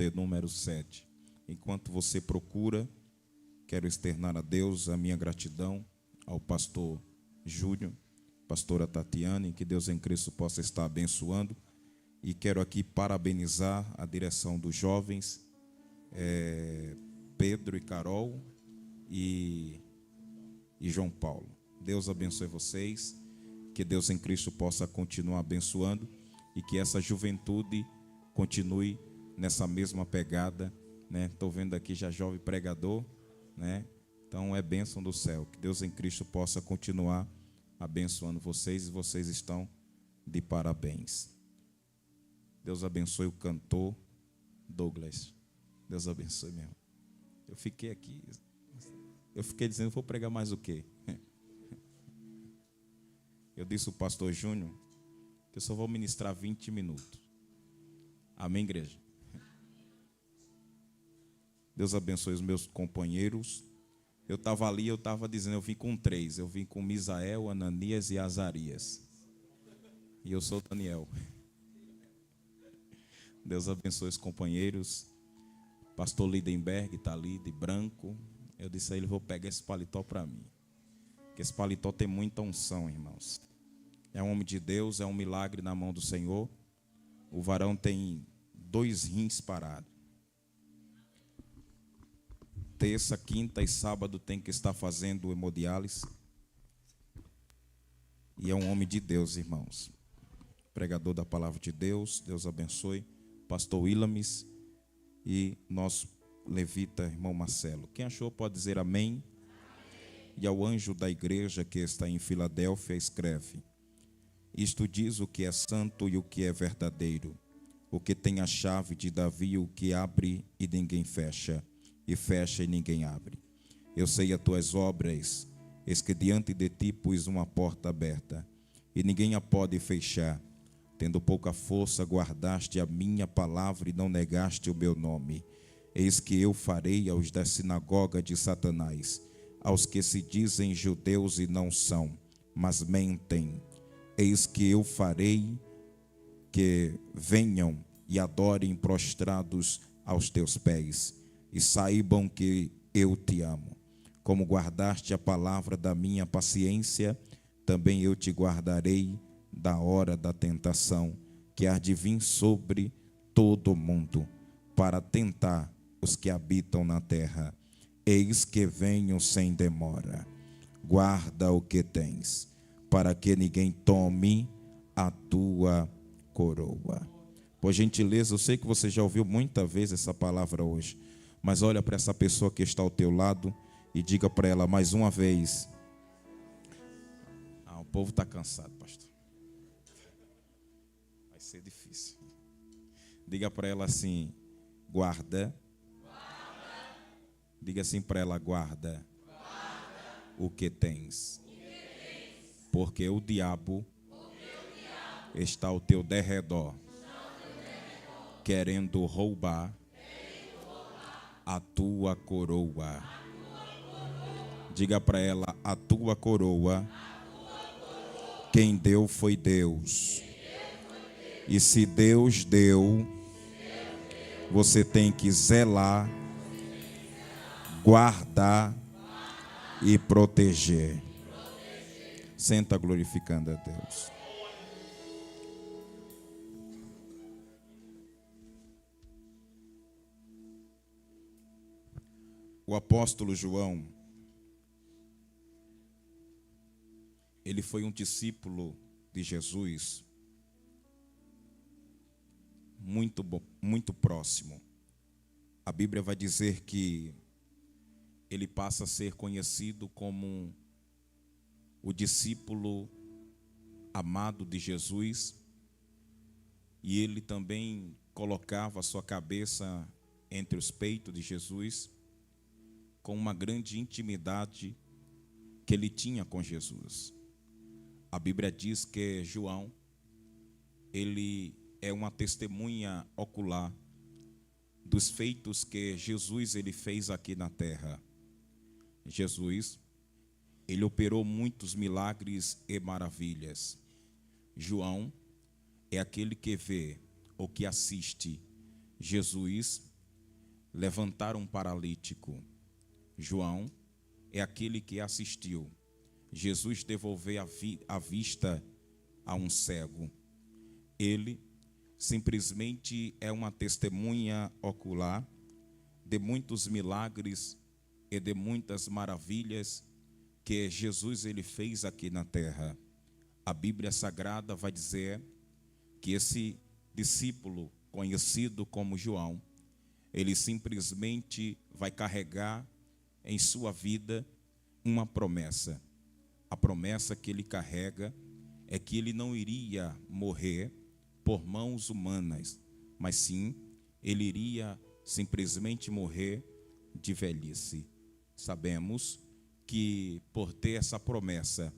de número 7. Enquanto você procura, quero externar a Deus a minha gratidão ao pastor Júnior, pastora Tatiane, que Deus em Cristo possa estar abençoando. E quero aqui parabenizar a direção dos jovens, Pedro e Carol e João Paulo. Deus abençoe vocês, que Deus em Cristo possa continuar abençoando e que essa juventude continue nessa mesma pegada, né? Estou vendo aqui já jovem pregador, né? Então é bênção do céu, que Deus em Cristo possa continuar abençoando vocês, e vocês estão de parabéns. Deus abençoe o cantor Douglas. Deus abençoe mesmo. Eu fiquei dizendo, vou pregar mais o quê? Eu disse ao pastor Júnior que eu só vou ministrar 20 minutos. Amém, igreja? Deus abençoe os meus companheiros. Eu estava ali, eu estava dizendo, eu vim com 3. Eu vim com Misael, Ananias e Azarias. E eu sou Daniel. Deus abençoe os companheiros. Pastor Lidenberg está ali, de branco. Eu disse a ele, vou pegar esse paletó para mim. Porque esse paletó tem muita unção, irmãos. É um homem de Deus, é um milagre na mão do Senhor. O varão tem 2 rins parados. Terça, quinta e sábado tem que estar fazendo hemodiálise. E é um homem de Deus, irmãos. Pregador da palavra de Deus. Deus abençoe. Pastor Willamis e nosso levita, irmão Marcelo. Quem achou pode dizer amém. E ao anjo da igreja que está em Filadélfia escreve: isto diz o que é santo e o que é verdadeiro, o que tem a chave de Davi, o que abre e ninguém fecha, e fecha e ninguém abre. Eu sei as tuas obras, eis que diante de ti pus uma porta aberta, e ninguém a pode fechar. Tendo pouca força, guardaste a minha palavra e não negaste o meu nome. Eis que eu farei aos da sinagoga de Satanás, aos que se dizem judeus e não são, mas mentem. Eis que eu farei que venham e adorem prostrados aos teus pés, e saibam que eu te amo. Como guardaste a palavra da minha paciência, também eu te guardarei da hora da tentação, que há de vir sobre todo o mundo, para tentar os que habitam na terra. Eis que venho sem demora. Guarda o que tens, para que ninguém tome a tua coroa. Por gentileza, eu sei que você já ouviu muitas vezes essa palavra hoje, mas olha para essa pessoa que está ao teu lado e diga para ela mais uma vez. O povo está cansado, pastor. Vai ser difícil. Diga para ela assim, guarda. Diga assim para ela, guarda o que tens. Porque o diabo está ao teu derredor, querendo roubar a tua coroa. Diga para ela, a tua coroa, quem deu foi Deus. E se Deus deu, você tem que zelar, guardar e proteger. Senta glorificando a Deus. O apóstolo João, ele foi um discípulo de Jesus muito próximo. A Bíblia vai dizer que ele passa a ser conhecido como o discípulo amado de Jesus, e ele também colocava a sua cabeça entre os peitos de Jesus, com uma grande intimidade que ele tinha com Jesus. A Bíblia diz que João, ele é uma testemunha ocular dos feitos que Jesus ele fez aqui na terra. Jesus, ele operou muitos milagres e maravilhas. João é aquele que vê ou que assiste Jesus levantar um paralítico. João é aquele que assistiu Jesus devolver a vista a um cego. Ele simplesmente é uma testemunha ocular de muitos milagres e de muitas maravilhas que Jesus ele fez aqui na terra. A Bíblia Sagrada vai dizer que esse discípulo, conhecido como João, ele simplesmente vai carregar em sua vida uma promessa. A promessa que ele carrega é que ele não iria morrer por mãos humanas, mas sim, ele iria simplesmente morrer de velhice. Sabemos que por ter essa promessa,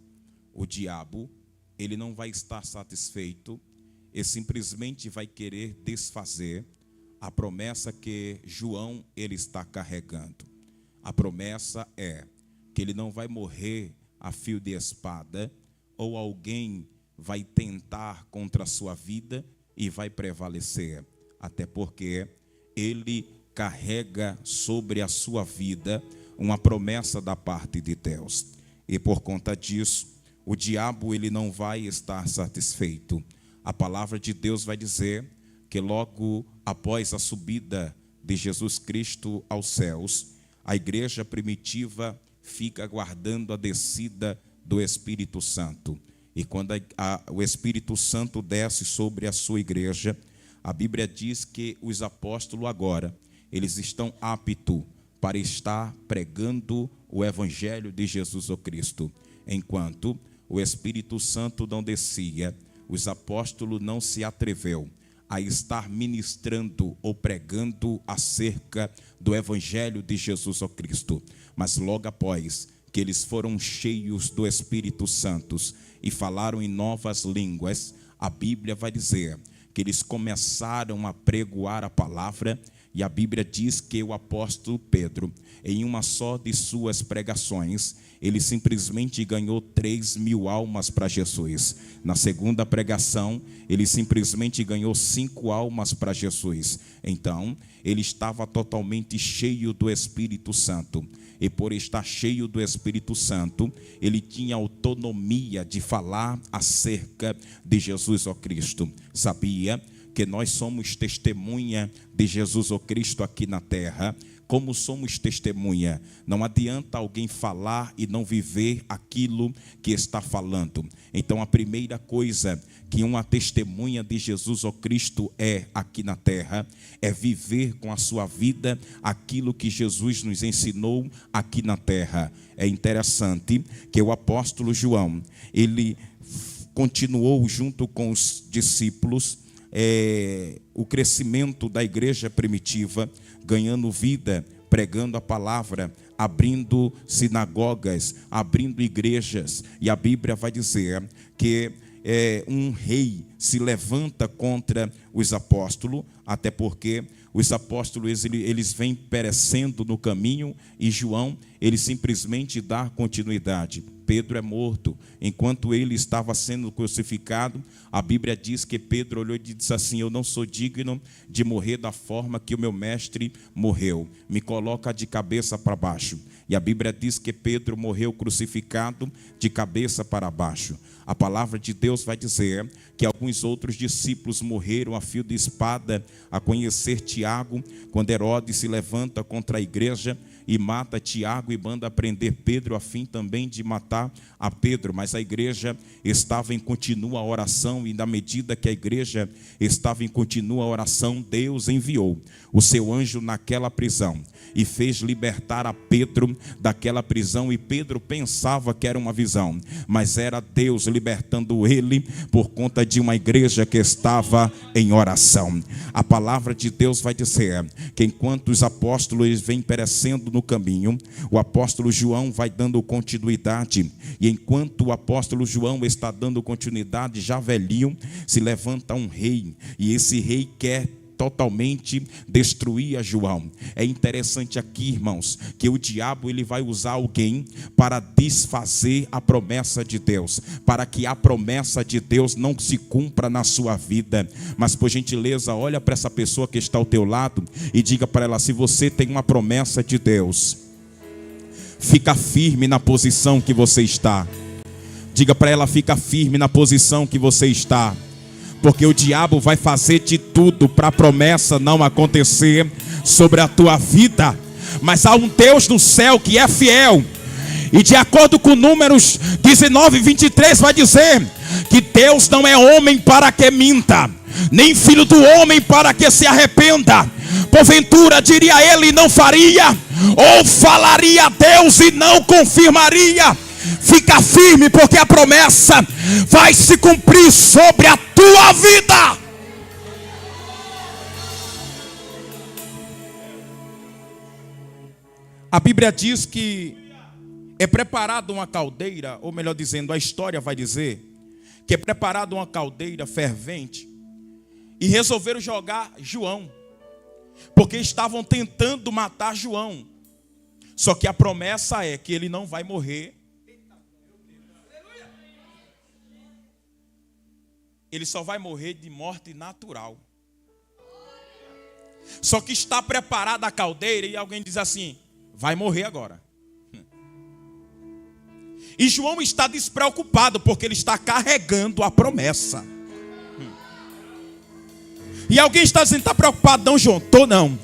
o diabo, ele não vai estar satisfeito e simplesmente vai querer desfazer a promessa que João ele está carregando. A promessa é que ele não vai morrer a fio de espada, ou alguém vai tentar contra a sua vida e vai prevalecer, até porque ele carrega sobre a sua vida uma promessa da parte de Deus. E por conta disso, o diabo ele não vai estar satisfeito. A palavra de Deus vai dizer que logo após a subida de Jesus Cristo aos céus, a igreja primitiva fica aguardando a descida do Espírito Santo. E quando o Espírito Santo desce sobre a sua igreja, a Bíblia diz que os apóstolos agora, eles estão aptos para estar pregando o Evangelho de Jesus Cristo. Enquanto o Espírito Santo não descia, os apóstolos não se atreveu a estar ministrando ou pregando acerca do Evangelho de Jesus Cristo. Mas logo após que eles foram cheios do Espírito Santo e falaram em novas línguas, a Bíblia vai dizer que eles começaram a pregoar a palavra. E a Bíblia diz que o apóstolo Pedro, em uma só de suas pregações, ele simplesmente ganhou 3.000 almas para Jesus. Na segunda pregação, ele simplesmente ganhou 5 almas para Jesus. Então, ele estava totalmente cheio do Espírito Santo. E por estar cheio do Espírito Santo, ele tinha autonomia de falar acerca de Jesus Cristo. Sabia que nós somos testemunha de Jesus Cristo aqui na terra. Como somos testemunha, não adianta alguém falar e não viver aquilo que está falando. Então a primeira coisa que uma testemunha de Jesus Cristo é aqui na terra, é viver com a sua vida aquilo que Jesus nos ensinou aqui na terra. É interessante que o apóstolo João, ele continuou junto com os discípulos, o crescimento da igreja primitiva, ganhando vida, pregando a palavra, abrindo sinagogas, abrindo igrejas. E a Bíblia vai dizer que um rei se levanta contra os apóstolos, até porque os apóstolos eles vêm perecendo no caminho, e João ele simplesmente dá continuidade. Pedro é morto. Enquanto ele estava sendo crucificado, a Bíblia diz que Pedro olhou e disse assim: eu não sou digno de morrer da forma que o meu mestre morreu, me coloca de cabeça para baixo. E a Bíblia diz que Pedro morreu crucificado de cabeça para baixo. A palavra de Deus vai dizer que alguns outros discípulos morreram a fio de espada, a conhecer Tiago, quando Herodes se levanta contra a igreja e mata Tiago e manda prender Pedro, a fim também de matar a Pedro. Mas a igreja estava em contínua oração, e na medida que a igreja estava em contínua oração, Deus enviou o seu anjo naquela prisão e fez libertar a Pedro daquela prisão. E Pedro pensava que era uma visão, mas era Deus libertando ele por conta de uma igreja que estava em oração. A palavra de Deus vai dizer que enquanto os apóstolos vêm perecendo no caminho, o apóstolo João vai dando continuidade. E enquanto o apóstolo João está dando continuidade, já velhinho, se levanta um rei, e esse rei quer totalmente destruía João. É interessante aqui, irmãos, que o diabo ele vai usar alguém para desfazer a promessa de Deus, para que a promessa de Deus não se cumpra na sua vida. Mas por gentileza, olha para essa pessoa que está ao teu lado e diga para ela: se você tem uma promessa de Deus, fica firme na posição que você está. Diga para ela: fica firme na posição que você está. Porque o diabo vai fazer de tudo para a promessa não acontecer sobre a tua vida. Mas há um Deus no céu que é fiel. E de acordo com Números 19:23 vai dizer que Deus não é homem para que minta, nem filho do homem para que se arrependa. Porventura diria ele e não faria, ou falaria a Deus e não confirmaria. Fica firme, porque a promessa vai se cumprir sobre a tua vida. A Bíblia diz que é preparada uma caldeira, ou melhor dizendo, a história vai dizer que é preparada uma caldeira fervente, e resolveram jogar João, porque estavam tentando matar João. Só que a promessa é que ele não vai morrer. Ele só vai morrer de morte natural. Só que está preparada a caldeira e alguém diz assim: vai morrer agora. E João está despreocupado porque ele está carregando a promessa. E alguém está dizendo: está preocupado? Não, João, estou não.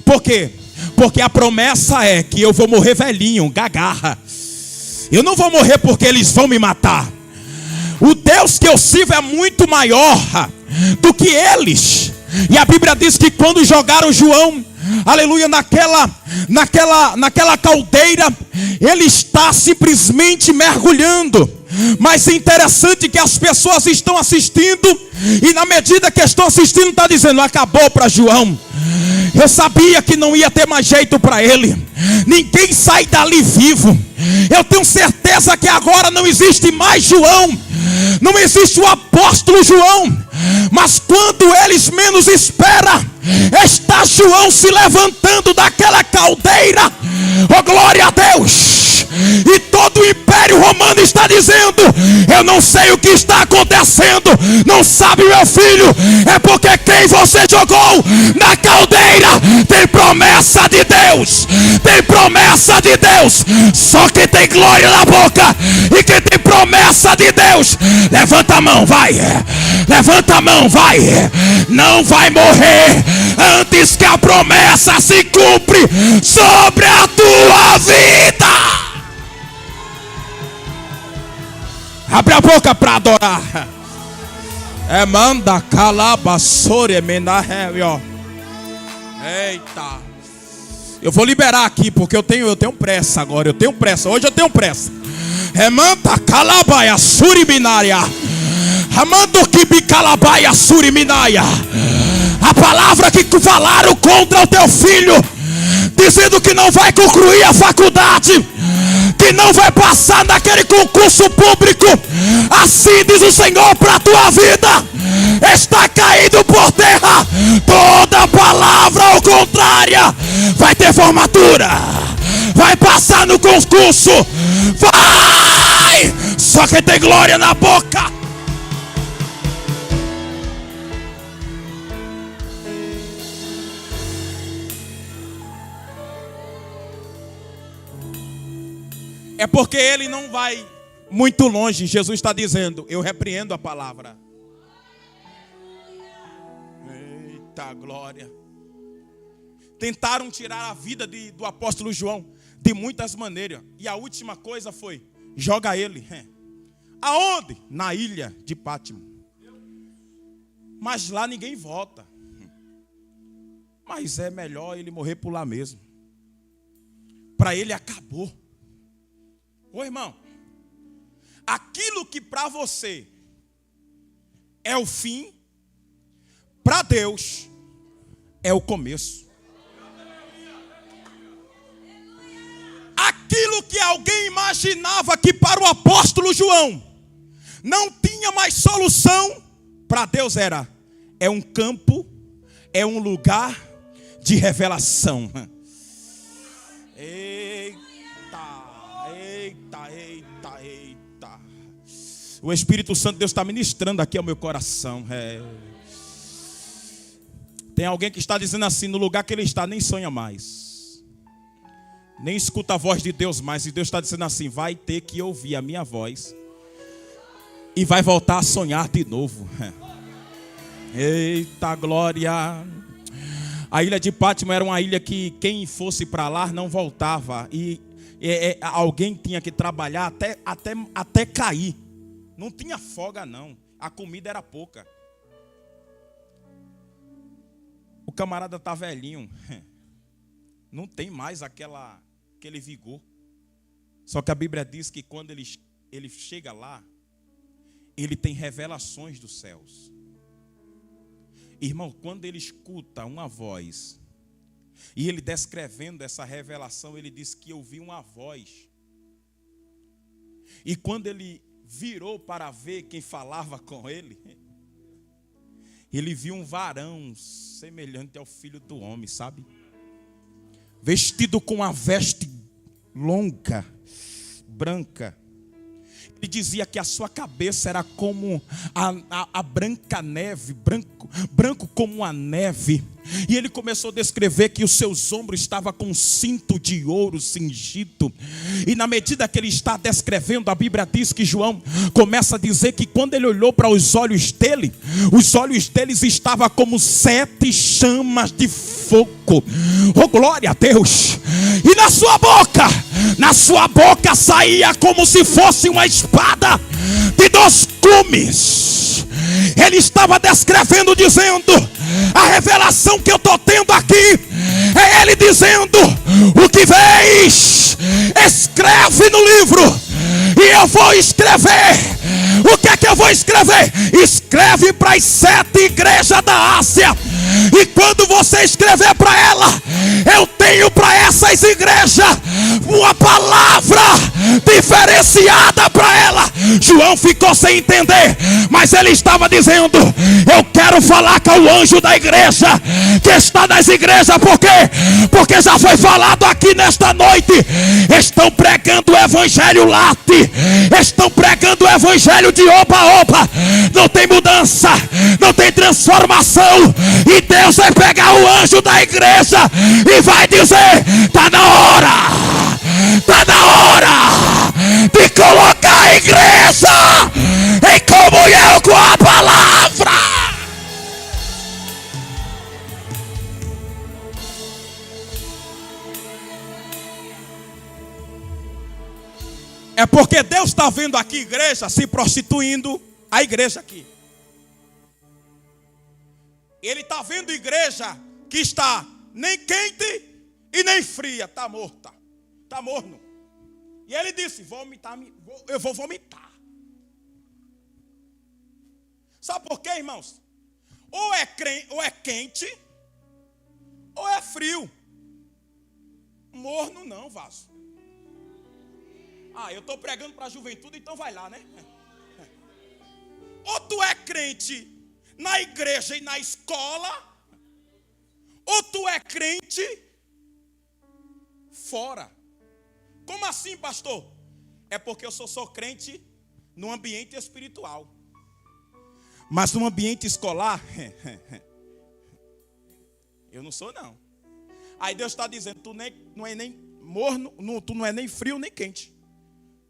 Por quê? Porque a promessa é que eu vou morrer velhinho, gagarra. Eu não vou morrer porque eles vão me matar. O Deus que eu sirvo é muito maior do que eles. E a Bíblia diz que quando jogaram João, aleluia, naquela caldeira, ele está simplesmente mergulhando. Mas é interessante que as pessoas estão assistindo, e na medida que estão assistindo, está dizendo: acabou para João. Eu sabia que não ia ter mais jeito para ele. Ninguém sai dali vivo. Eu tenho certeza que agora não existe mais João. Não existe o apóstolo João. Mas quando eles menos esperam, está João se levantando daquela caldeira. Oh, glória a Deus! E todo o Império Romano está dizendo: eu não sei o que está acontecendo. Não sabe, meu filho? É porque quem você jogou na caldeira tem promessa de Deus. Tem promessa de Deus. Só quem tem glória na boca e quem tem promessa de Deus, levanta a mão, vai. Levanta a mão, vai. Não vai morrer antes que a promessa se cumpre sobre a tua vida. Abre a boca para adorar. É manda calabaçore menarreo. Eita. Eu vou liberar aqui porque eu tenho pressa agora. Eu tenho pressa. Hoje eu tenho pressa. É manda calabaia suriminaria. Amando que bicalabaia suriminaia. A palavra que falaram contra o teu filho, dizendo que não vai concluir a faculdade, que não vai passar naquele concurso público, assim diz o Senhor para a tua vida: está caído por terra. Toda palavra ao contrária vai ter formatura, vai passar no concurso, vai. Só quem tem glória na boca. É porque ele não vai muito longe. Jesus está dizendo: eu repreendo a palavra. Eita glória. Tentaram tirar a vida do apóstolo João de muitas maneiras. E a última coisa foi: joga ele. Aonde? Na ilha de Pátimo. Mas lá ninguém volta. Mas é melhor ele morrer por lá mesmo. Para ele acabou. Ô irmão, aquilo que para você é o fim, para Deus é o começo. Aquilo que alguém imaginava que para o apóstolo João não tinha mais solução, para Deus é um campo, é um lugar de revelação. Eita. O Espírito Santo de Deus está ministrando aqui ao meu coração. Tem alguém que está dizendo assim: no lugar que ele está, nem sonha mais, nem escuta a voz de Deus mais. E Deus está dizendo assim: vai ter que ouvir a minha voz e vai voltar a sonhar de novo. Eita glória. A ilha de Pátimo era uma ilha que quem fosse para lá não voltava. E alguém tinha que trabalhar até cair. Não tinha folga não. A comida era pouca. O camarada tá velhinho. Não tem mais aquele vigor. Só que a Bíblia diz que quando ele chega lá, ele tem revelações dos céus. Irmão, quando ele escuta uma voz, e ele descrevendo essa revelação, ele diz que ouviu uma voz. E quando ele virou para ver quem falava com ele, ele viu um varão semelhante ao Filho do Homem, sabe? Vestido com uma veste longa, branca. Ele dizia que a sua cabeça era como a branca neve, branco como a neve. E ele começou a descrever que os seus ombros estavam com um cinto de ouro cingido. E na medida que ele está descrevendo, a Bíblia diz que João começa a dizer que quando ele olhou para os olhos dele, os olhos deles estavam como 7 chamas de fogo. Oh, glória a Deus! E na sua boca saía como se fosse uma espada de 2 gumes. Ele estava descrevendo, dizendo: a revelação que eu estou tendo aqui é ele dizendo: o que vês, escreve no livro. E eu vou escrever. O que é que eu vou escrever? Escreve para as 7 igrejas da Ásia. E quando você escrever para ela, eu tenho para essas igrejas uma palavra diferenciada para ela. João ficou sem entender, mas ele estava dizendo: eu quero falar com o anjo da igreja que está nas igrejas. Por quê? Porque já foi falado aqui nesta noite. Estão pregando o evangelho late, estão pregando o evangelho de opa-opa. Não tem mudança, não tem transformação. E Deus vai pegar o anjo da igreja e vai dizer: está na hora de colocar a igreja em comunhão com a palavra. É porque Deus está vendo aqui igreja se prostituindo, a igreja aqui. Ele está vendo igreja que está nem quente e nem fria, está morta, está morno. E ele disse: eu vou vomitar. Sabe por quê, irmãos? Ou é quente, ou é frio. Morno não, vaso. Eu estou pregando para a juventude, então vai lá, né? Ou tu é crente na igreja e na escola, ou tu é crente fora. Como assim, pastor? É porque eu sou crente no ambiente espiritual, mas no ambiente escolar eu não sou não. Aí Deus está dizendo: tu não é nem morno, tu não é nem frio nem quente,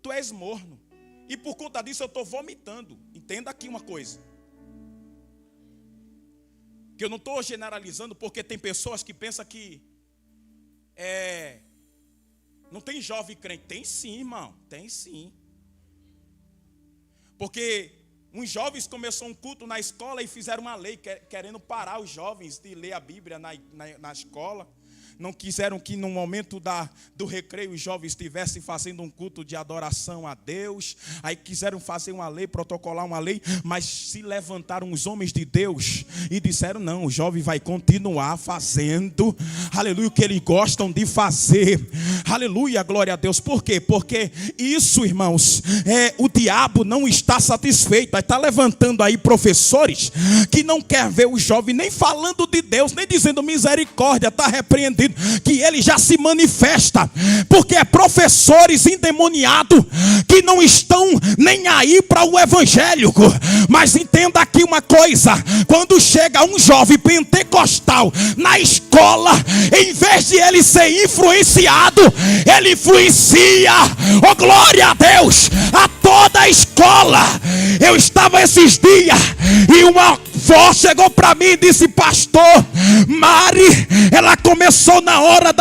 tu és morno. E por conta disso eu estou vomitando. Entenda aqui uma coisa, que eu não estou generalizando, porque tem pessoas que pensam que não tem jovem crente. Tem sim, irmão, tem sim. Porque uns jovens começaram um culto na escola e fizeram uma lei querendo parar os jovens de ler a Bíblia na escola. Não quiseram que no momento do recreio os jovens estivessem fazendo um culto de adoração a Deus. Aí quiseram fazer uma lei, protocolar uma lei, mas se levantaram os homens de Deus e disseram: não, o jovem vai continuar fazendo, aleluia, o que eles gostam de fazer. Aleluia, glória a Deus. Por quê? Porque isso, irmãos, diabo não está satisfeito. Está levantando aí professores que não quer ver o jovem nem falando de Deus, nem dizendo misericórdia, está repreendido, que ele já se manifesta, porque é professores endemoniados que não estão nem aí para o evangélico. Mas entenda aqui uma coisa: quando chega um jovem pentecostal na escola, em vez de ele ser influenciado, ele influencia, oh glória a Deus, a toda a escola. Eu estava esses dias e uma voz chegou para mim e disse: pastor, Mari, ela começou na hora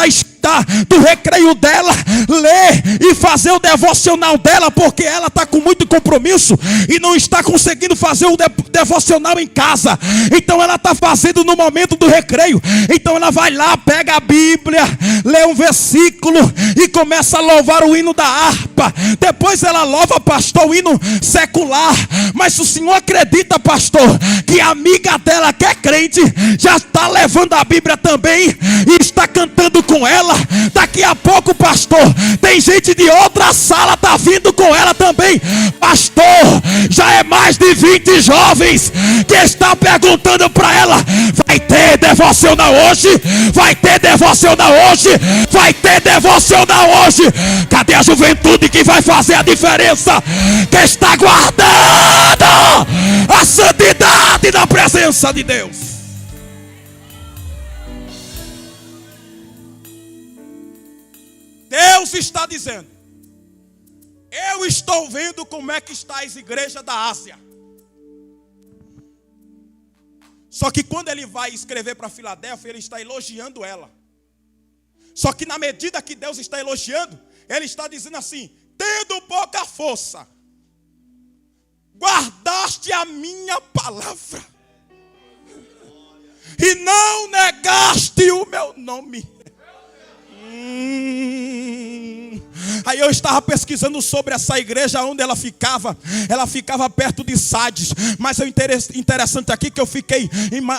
do recreio dela ler e fazer o devocional dela, porque ela está com muito compromisso e não está conseguindo fazer o devocional em casa. Então ela está fazendo no momento do recreio. Então ela vai lá, pega a Bíblia, lê um versículo e começa a louvar o hino da harpa. Depois ela louva, pastor, o hino secular. Mas o senhor acredita, pastor, que a amiga dela, que é crente, já está levando a Bíblia também e está cantando com ela? Daqui a pouco, pastor, tem gente de outra sala está vindo com ela também. Pastor, já é mais de 20 jovens que estão perguntando para ela: vai ter devocional hoje? Vai ter devocional hoje? Vai ter devocional hoje? Cadê a juventude que vai fazer a diferença? Que está guardando a santidade da presença de Deus. Deus está dizendo: eu estou vendo como é que está as igrejas da Ásia. Só que quando ele vai escrever para Filadélfia, ele está elogiando ela. Só que na medida que Deus está elogiando, ele está dizendo assim: tendo pouca força, guardaste a minha palavra e não negaste o meu nome. Aí eu estava pesquisando sobre essa igreja, onde ela ficava. Ela ficava perto de Sardes. Mas é interessante aqui que eu fiquei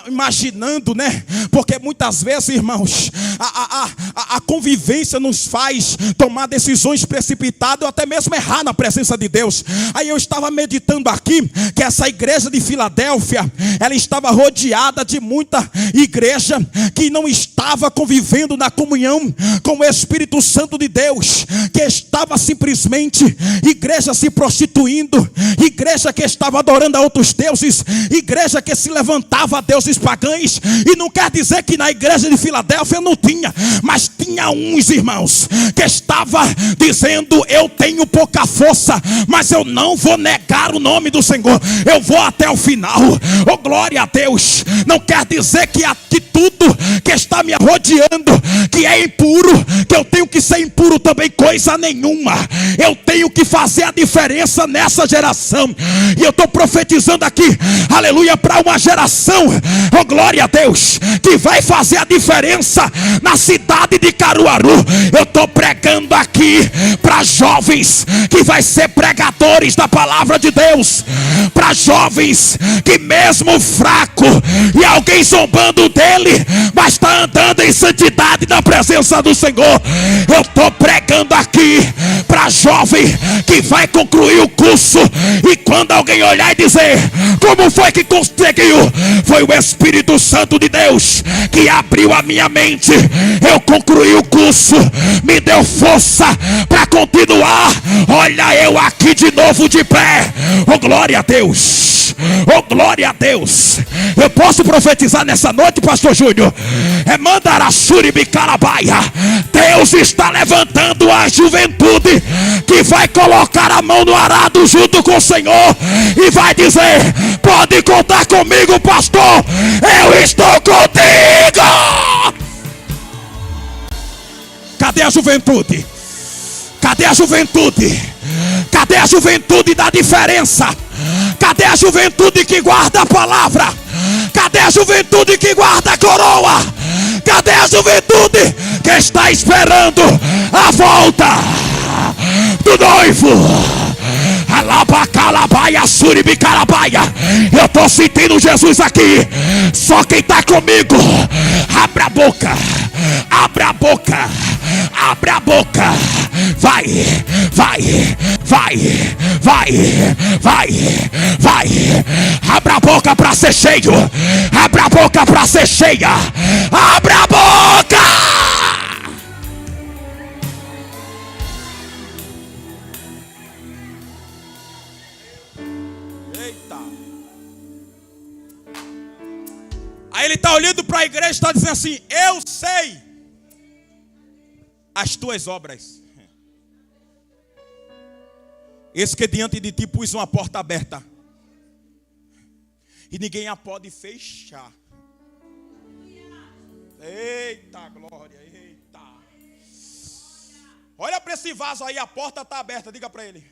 imaginando, né? Porque muitas vezes, irmãos, a convivência nos faz tomar decisões precipitadas ou até mesmo errar na presença de Deus. Aí eu estava meditando aqui que essa igreja de Filadélfia, ela estava rodeada de muita igreja que não estava convivendo na comunhão com o Espírito Santo de Deus, que estava simplesmente igreja se prostituindo, igreja que estava adorando a outros deuses, igreja que se levantava a deuses pagãos. E não quer dizer que na igreja de Filadélfia não tinha, mas tinha uns irmãos que estava dizendo: eu tenho pouca força, mas eu não vou negar o nome do Senhor, eu vou até o final. Oh glória a Deus. Não quer dizer que tudo que está me rodeando que é impuro, que eu tenho que ser impuro também, coisa nenhuma. Eu tenho que fazer a diferença nessa geração. E eu estou profetizando aqui, aleluia, para uma geração, oh glória a Deus, que vai fazer a diferença na cidade de Caruaru. Eu estou pregando aqui para jovens que vai ser pregadores da palavra de Deus, para jovens que mesmo fraco e alguém zombando dele, mas está andando em santidade na presença do Senhor. Eu estou pregando aqui para jovem que vai concluir o curso, e quando alguém olhar e dizer: como foi que conseguiu? Foi o Espírito Santo de Deus que abriu a minha mente. Eu concluí o curso, me deu força para continuar. Olha eu aqui de novo de pé. Oh glória a Deus, oh glória a Deus. Eu posso profetizar nessa noite, pastor Júnior? É Mandarachuribicarabaia. Deus está levantando a juventude que vai colocar a mão no arado junto com o Senhor e vai dizer: pode contar comigo, pastor, eu estou contigo. Cadê a juventude? Cadê a juventude? Cadê a juventude da diferença? Cadê a juventude que guarda a palavra? Cadê a juventude que guarda a coroa? Cadê a juventude que está esperando a volta do noivo? Eu estou sentindo Jesus aqui. Só quem está comigo, abre a boca, abre a boca. Abre a boca. Vai, vai, vai, vai, vai, vai. Abra a boca para ser cheio. Abra a boca para ser cheia. Abra a boca. Eita. Aí ele está olhando para a igreja e está dizendo assim: eu sei as tuas obras. Eis que diante de ti pus uma porta aberta e ninguém a pode fechar. Eita glória, eita. Olha para esse vaso aí, a porta está aberta, diga para ele.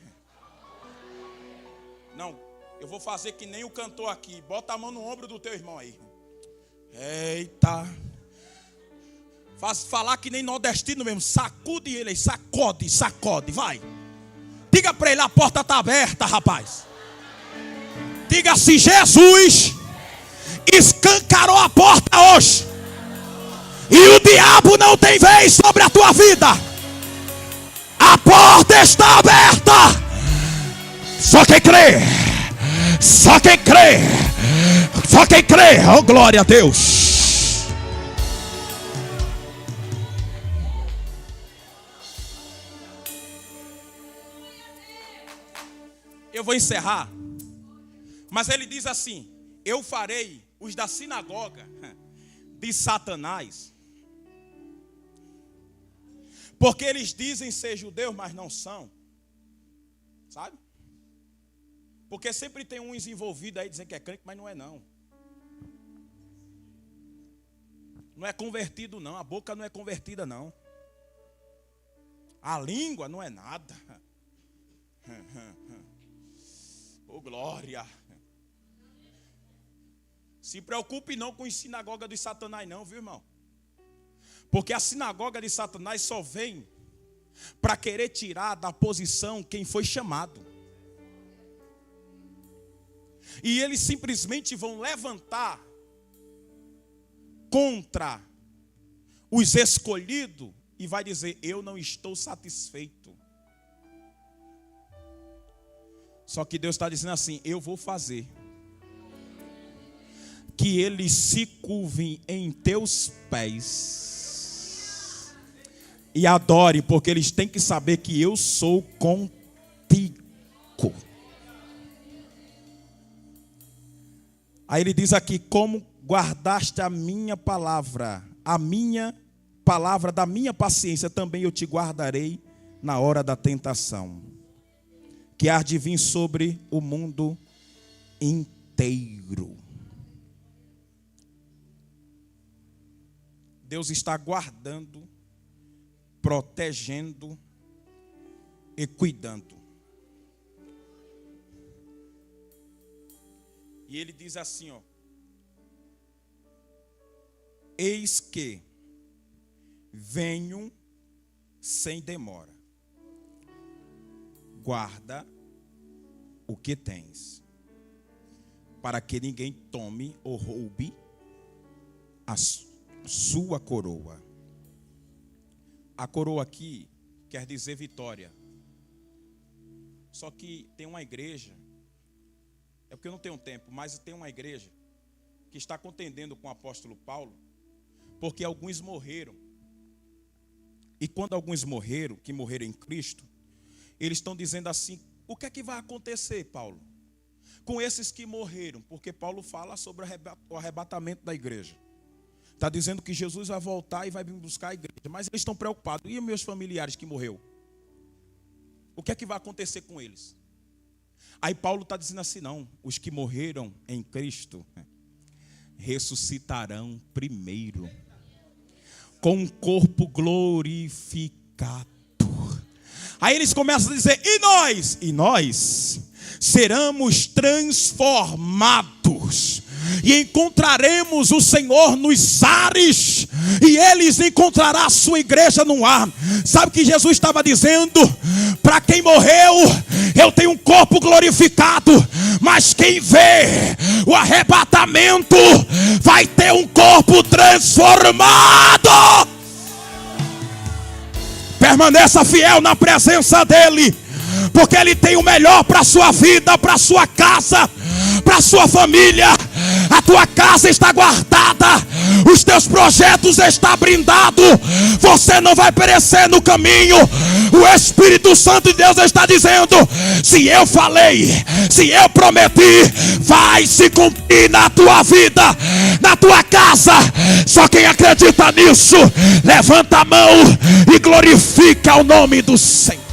Não, eu vou fazer que nem o cantor aqui. Bota a mão no ombro do teu irmão aí. Eita. Faz falar que nem nordestino mesmo. Sacude ele aí, sacode, sacode, vai. Diga para ele, a porta está aberta, rapaz. Diga assim: Jesus escancarou a porta hoje. E o diabo não tem vez sobre a tua vida. A porta está aberta. Só quem crê. Só quem crê. Só quem crê. Oh, glória a Deus. Eu vou encerrar. Mas ele diz assim: eu farei os da sinagoga de Satanás, porque eles dizem ser judeus, mas não são. Sabe? Porque sempre tem uns envolvidos aí dizendo que é crente, mas não é não. Não é convertido não, a boca não é convertida não. A língua não é nada. Oh glória. Se preocupe não com a sinagoga de Satanás não, viu irmão? Porque a sinagoga de Satanás só vem para querer tirar da posição quem foi chamado. E eles simplesmente vão levantar contra os escolhidos e vai dizer: eu não estou satisfeito. Só que Deus está dizendo assim: eu vou fazer que eles se curvem em teus pés e adorem, porque eles têm que saber que eu sou contigo. Aí ele diz aqui: como guardaste a minha palavra da minha paciência, também eu te guardarei na hora da tentação, que há de vir sobre o mundo inteiro. Deus está guardando, protegendo e cuidando. E ele diz assim, ó: eis que venho sem demora. Guarda o que tens, para que ninguém tome ou roube a sua coroa. A coroa aqui quer dizer vitória. Só que tem uma igreja, é porque eu não tenho tempo, mas tem uma igreja que está contendendo com o apóstolo Paulo, porque alguns morreram. E quando alguns morreram, que morreram em Cristo, eles estão dizendo assim: o que é que vai acontecer, Paulo, com esses que morreram? Porque Paulo fala sobre o arrebatamento da igreja. Está dizendo que Jesus vai voltar e vai vir buscar a igreja. Mas eles estão preocupados. E os meus familiares que morreram? O que é que vai acontecer com eles? Aí Paulo está dizendo assim: não, os que morreram em Cristo ressuscitarão primeiro, com um corpo glorificado. Aí eles começam a dizer: e nós? E nós seremos transformados e encontraremos o Senhor nos ares, e eles encontrará a sua igreja no ar. Sabe o que Jesus estava dizendo? Para quem morreu, eu tenho um corpo glorificado, mas quem vê o arrebatamento vai ter um corpo transformado. Permaneça fiel na presença dele, porque ele tem o melhor para a sua vida, para a sua casa, para a sua família. A tua casa está guardada, os teus projetos estão blindados, você não vai perecer no caminho. O Espírito Santo de Deus está dizendo: se eu falei, se eu prometi, vai se cumprir na tua vida, na tua casa. Só quem acredita nisso, levanta a mão e glorifica o nome do Senhor.